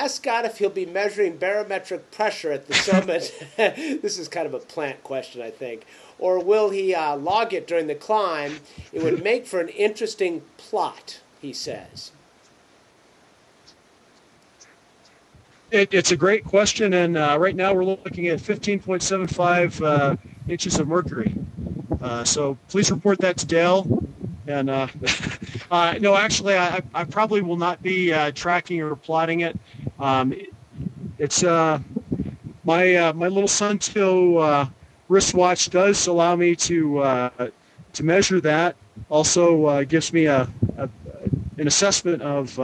ask Scott if he'll be measuring barometric pressure at the summit. This is kind of a plant question, I think. Or will he log it during the climb? It would make for an interesting plot, he says. It's a great question, and right now we're looking at 15.75 inches of mercury. So please report that to Dale. And no, actually, I probably will not be tracking or plotting it. It's my little Sunto wristwatch does allow me to measure that. Also gives me an assessment of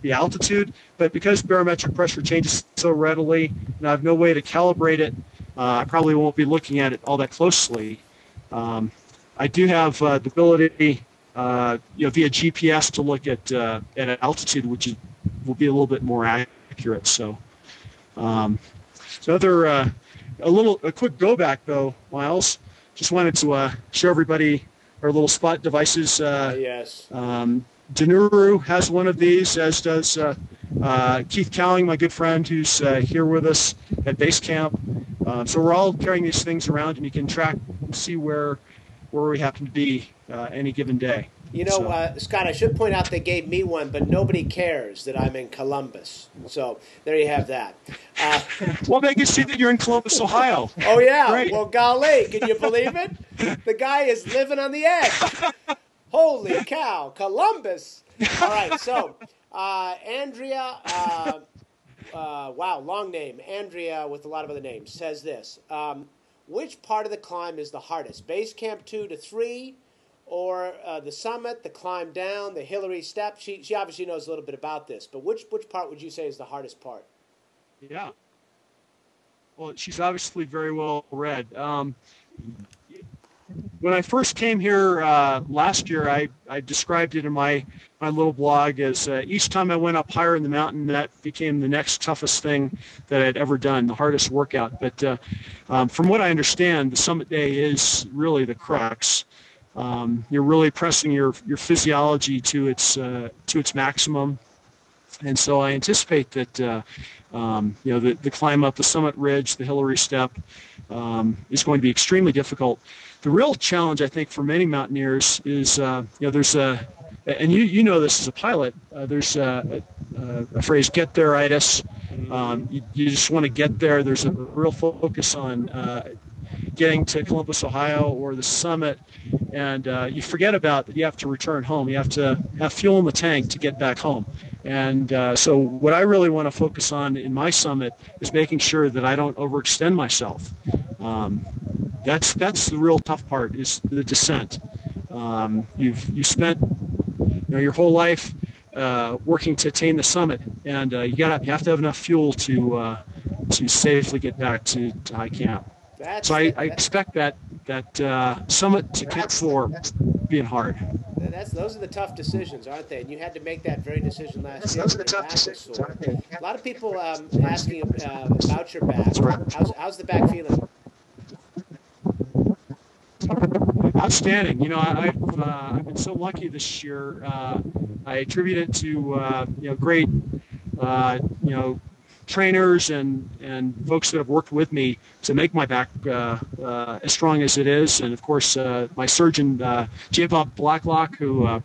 the altitude. But because barometric pressure changes so readily, and I have no way to calibrate it, I probably won't be looking at it all that closely. I do have the ability, via GPS to look at altitude, which will be a little bit more accurate. So, a quick go back though, Miles. Just wanted to show everybody our little spot devices. Yes. Danuru has one of these, as does Keith Cowling, my good friend, who's here with us at base camp. So we're all carrying these things around, and you can track, see where we happen to be any given day. Scott, I should point out they gave me one, but nobody cares that I'm in Columbus. So there you have that. Well, they can see that you're in Columbus, Ohio. Oh, yeah. Great. Well, golly, can you believe it? The guy is living on the edge. Holy cow, Columbus. All right, so Andrea, wow, long name. Andrea, with a lot of other names, says this. Which part of the climb is the hardest? Base camp 2 to 3, or the summit, the climb down, the Hillary step? She obviously knows a little bit about this, but which part would you say is the hardest part? Yeah. Well, she's obviously very well read. When I first came here last year, I described it in my little blog as each time I went up higher in the mountain, that became the next toughest thing that I'd ever done, the hardest workout. But from what I understand, the summit day is really the crux. You're really pressing your physiology to its maximum, and so I anticipate that the climb up the summit ridge, the Hillary step, is going to be extremely difficult. The real challenge, I think, for many mountaineers is, there's and you know this as a pilot, there's a phrase, get there-itis. You just want to get there. There's a real focus on getting to Columbus, Ohio, or the summit, and you forget about that you have to return home. You have to have fuel in the tank to get back home. And so what I really want to focus on in my summit is making sure that I don't overextend myself. That's the real tough part, is the descent. You've spent your whole life working to attain the summit, and you have to have enough fuel to safely get back to high camp. So I expect that summit to Camp 4 being hard. Those are the tough decisions, aren't they? And you had to make that very decision last year. Those are the tough decisions, aren't they? A lot of people asking about your back. How's the back feeling? Outstanding. I've been so lucky this year. I attribute it to great trainers and folks that have worked with me to make my back as strong as it is, and of course my surgeon J. Bob Blacklock, who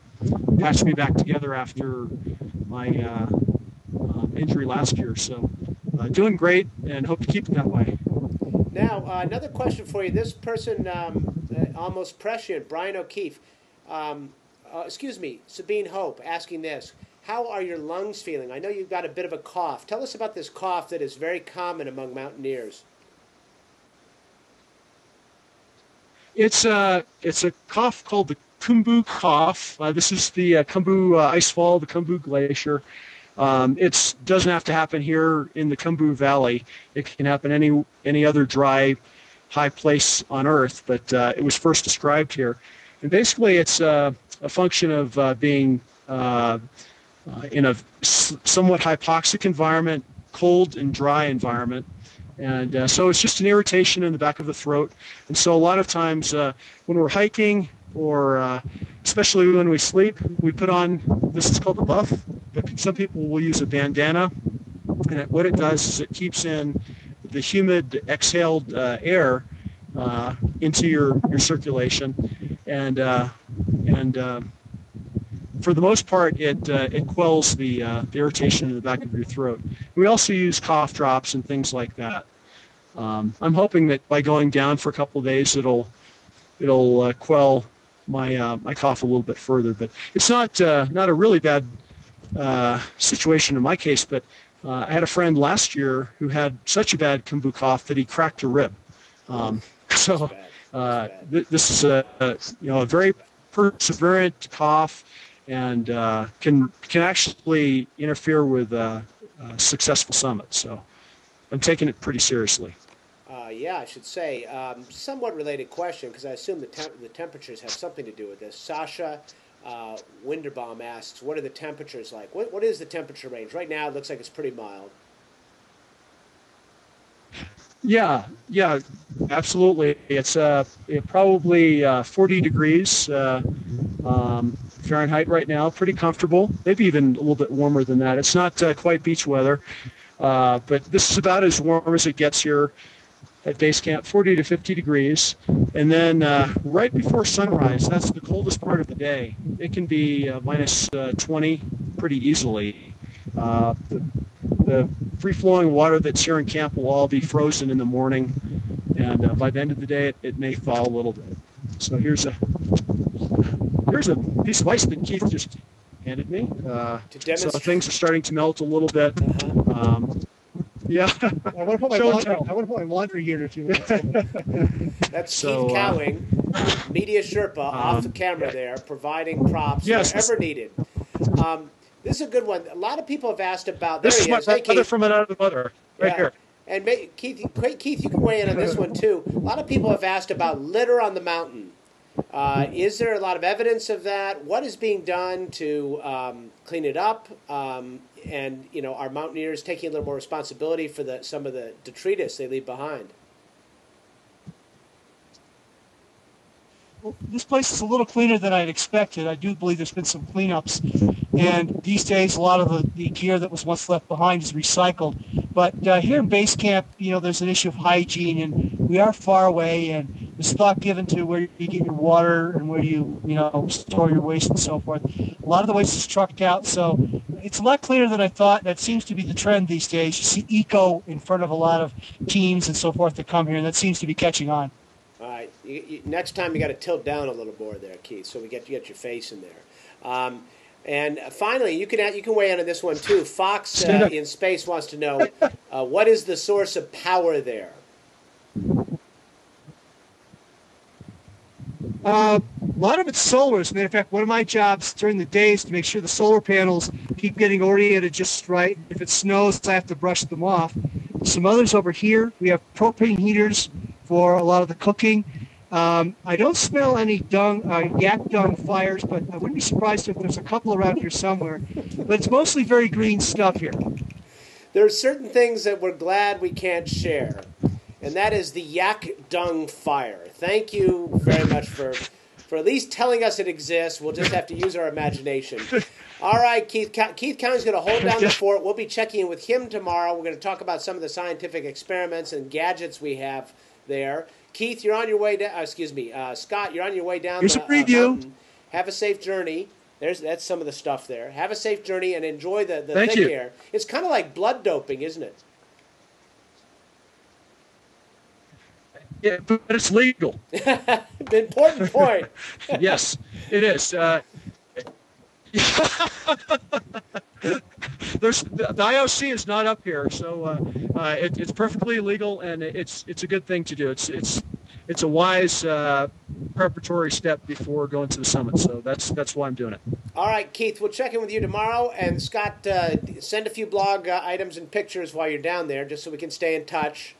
patched me back together after my injury last year. So doing great, and hope to keep it that way. Now, another question for you. This person, almost prescient, Brian O'Keefe, Sabine Hope, asking this. How are your lungs feeling? I know you've got a bit of a cough. Tell us about this cough that is very common among mountaineers. It's a cough called the Khumbu cough. This is the Khumbu icefall, the Khumbu Glacier. It doesn't have to happen here in the Khumbu Valley. It can happen any other dry, high place on Earth, but it was first described here. And basically, it's a function of being in a somewhat hypoxic environment, cold and dry environment. And so it's just an irritation in the back of the throat. And so a lot of times when we're hiking, or especially when we sleep, we put on, this is called a buff, but some people will use a bandana And what it does is it keeps in the humid exhaled air into your circulation, and for the most part, it quells the irritation in the back of your throat. We also use cough drops and things like that. I'm hoping that by going down for a couple of days, it'll quell my cough a little bit further. But it's not a really bad situation in my case. But I had a friend last year who had such a bad Kumbu cough that he cracked a rib. So this is a very perseverant cough, and can actually interfere with a successful summit. So I'm taking it pretty seriously. Yeah, I should say. Somewhat related question, because I assume the temperatures have something to do with this. Sasha Winderbaum asks, what are the temperatures like? What is the temperature range? Right now it looks like it's pretty mild. Yeah, absolutely. It's probably 40 degrees Fahrenheit right now, pretty comfortable, maybe even a little bit warmer than that. It's not quite beach weather, but this is about as warm as it gets here at base camp, 40 to 50 degrees. And then right before sunrise, that's the coldest part of the day. It can be minus 20 pretty easily. The free-flowing water that's here in camp will all be frozen in the morning, and by the end of the day, it may thaw a little bit. So here's a piece of ice that Keith just handed me. So things are starting to melt a little bit. Yeah. I want to put my laundry here in a few minutes. That's Keith Cowing, Media Sherpa, off the camera there, providing props wherever needed. This is a good one. A lot of people have asked about. This is my brother from another mother, right here. And Keith, you can weigh in on this one too. A lot of people have asked about litter on the mountain. Is there a lot of evidence of that? What is being done to clean it up? And are mountaineers taking a little more responsibility for some of the detritus they leave behind? Well, this place is a little cleaner than I'd expected. I do believe there's been some cleanups, and these days a lot of the gear that was once left behind is recycled. But here in base camp, there's an issue of hygiene, and we are far away, and there's thought given to where you get your water and where you store your waste and so forth. A lot of the waste is trucked out, so it's a lot cleaner than I thought. That seems to be the trend these days. You see eco in front of a lot of teams and so forth that come here, and that seems to be catching on. All right. Next time you got to tilt down a little more there, Keith, so you get your face in there. And finally, you can weigh in on this one too. Fox in space wants to know what is the source of power there. A lot of it's solar. As a matter of fact, one of my jobs during the day is to make sure the solar panels keep getting oriented just right. If it snows, I have to brush them off. Some others over here, we have propane heaters for a lot of the cooking. I don't smell any yak dung fires, but I wouldn't be surprised if there's a couple around here somewhere. But it's mostly very green stuff here. There are certain things that we're glad we can't share, and that is the yak dung fire. Thank you very much for at least telling us it exists. We'll just have to use our imagination. All right, Keith Cowan's going to hold down the fort. We'll be checking in with him tomorrow. We're going to talk about some of the scientific experiments and gadgets we have there. Keith, you're on your way down. Scott, you're on your way down. Here's a preview. Mountain. Have a safe journey. That's some of the stuff there. Have a safe journey and enjoy the thick air. It's kind of like blood doping, isn't it? Yeah, but it's legal. The important point. Yes, it is. The IOC is not up here, so it's perfectly legal, and it's a good thing to do. It's a wise preparatory step before going to the summit. So that's why I'm doing it. All right, Keith, we'll check in with you tomorrow, and Scott, send a few blog items and pictures while you're down there, just so we can stay in touch.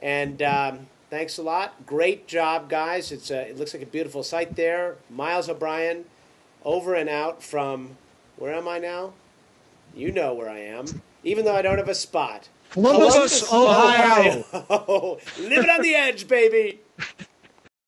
And thanks a lot. Great job, guys. It looks like a beautiful site there. Miles O'Brien, over and out from, where am I now? You know where I am, even though I don't have a spot. Columbus, Ohio. Living on the edge, baby.